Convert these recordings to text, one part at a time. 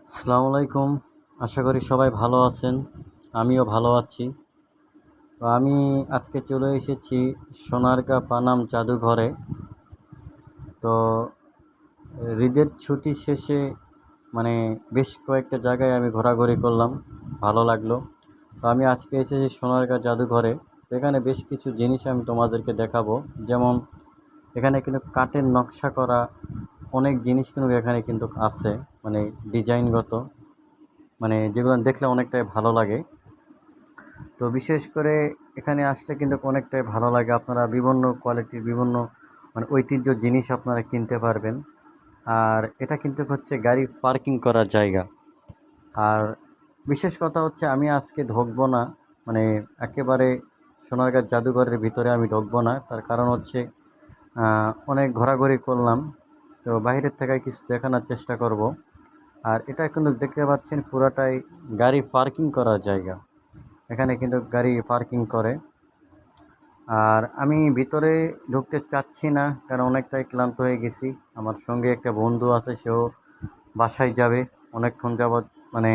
আসসালামু আলাইকুম। আশা করি সবাই ভালো আছেন। আমিও ভালো আছি। তো আমি আজকে চলে এসেছি সোনারগাঁ পানাম জাদুঘরে। তো ঈদের ছুটি শেষে মানে বেশ কয়েকটা জায়গায় আমি ঘোরাঘুরি করলাম, ভালো লাগলো। তো আমি আজকে এসেছি সোনারগাঁ জাদুঘরে। এখানে বেশ কিছু জিনিস আমি তোমাদেরকে দেখাবো। যেমন এখানে কিন্তু কাঠের নকশা করা অনেক জিনিস কিন্তু এখানে কিন্তু আছে, মানে ডিজাইনগত, মানে যেগুলো দেখলে অনেকটাই ভালো লাগে। তো বিশেষ করে এখানে আসলে কিন্তু অনেকটাই ভালো লাগে। আপনারা বিভিন্ন কোয়ালিটির বিভিন্ন মানে ঐতিহ্য জিনিস আপনারা কিনতে পারবেন। আর এটা কিন্তু হচ্ছে গাড়ি পার্কিং করার জায়গা। আর বিশেষ কথা হচ্ছে আমি আজকে ঢুকবো না, মানে একেবারে সোনারগাঁ জাদুঘরের ভিতরে আমি ঢুকবো না। তার কারণ হচ্ছে অনেক ঘোরাঘুরি করলাম, তো বাইরের থেকে কিছু দেখানোর চেষ্টা করব। আর এটা কিন্তু দেখতে পাচ্ছেন পুরাটাই গাড়ি পার্কিং করার জায়গা। এখানে কিন্তু গাড়ি পার্কিং করে। আর আমি ভিতরে ঢুকতে চাচ্ছি না, কারণ অনেকটাই ক্লান্ত হয়ে গেছি। আমার সঙ্গে একটা বন্ধু আছে, সেও বাসায় যাবে, অনেকক্ষণ যাবৎ মানে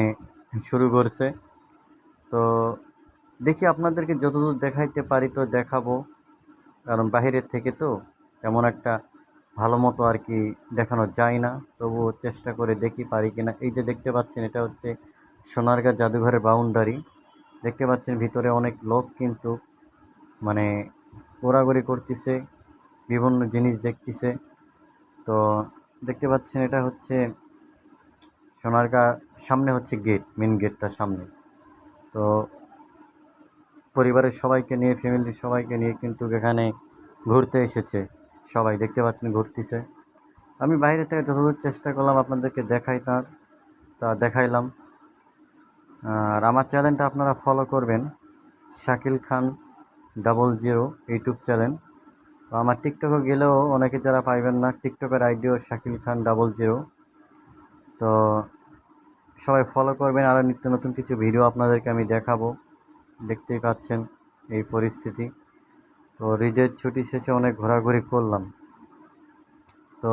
শুরু করছে। তো দেখি আপনাদেরকে যতদূর দেখাইতে পারি তো দেখাবো, কারণ বাইরের থেকে তো তেমন একটা ভালো মতো আর কি দেখানো যায় না। তবুও চেষ্টা করে দেখি পারি কিনা। এই যে দেখতে পাচ্ছেন, এটা হচ্ছে সোনারগাঁ জাদুঘরের বাউন্ডারি। দেখতে পাচ্ছেন ভিতরে অনেক লোক কিন্তু মানে ঘোরাঘুরি করতেছে, বিভিন্ন জিনিস দেখতেছে। তো দেখতে পাচ্ছেন এটা হচ্ছে সোনারগাঁ, সামনে হচ্ছে গেট, মেন গেটটা সামনে। তো পরিবারের সবাইকে নিয়ে, ফ্যামিলির সবাইকে নিয়ে কিন্তু এখানে ঘুরতে এসেছে সবাই, দেখতে পাচ্ছেন ঘুরতেছে। আমি বাইরে থেকে যতদূর চেষ্টা করলাম আপনাদেরকে তা দেখাইলাম। আর আমার চ্যানেলটা আপনারা ফলো করবেন, শাকিল খান 00 ইউটিউব চ্যানেল। তো আমার টিকটকে গেলেও অনেকে যারা পাইবেন না, টিকটকের আইডিও শাকিল খান 00। তো সবাই ফলো করবেন, আরও নিত্য নতুন কিছু ভিডিও আপনাদেরকে আমি দেখাবো। দেখতেই পাচ্ছেন এই পরিস্থিতি। তো ঈদের ছুটি শেষে অনেক ঘোরাঘুরি করলাম। তো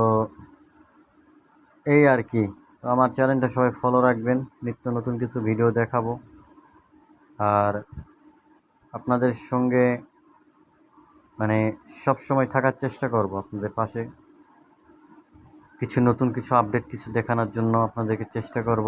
এই আর কি। তো আমার চ্যানেলটা সবাই ফলো রাখবেন, নিত্য নতুন কিছু ভিডিও দেখাবো। আর আপনাদের সঙ্গে মানে সব সময় থাকার চেষ্টা করব, আপনাদের পাশে কিছু নতুন কিছু আপডেট কিছু দেখানোর জন্য আপনাদেরকে চেষ্টা করব।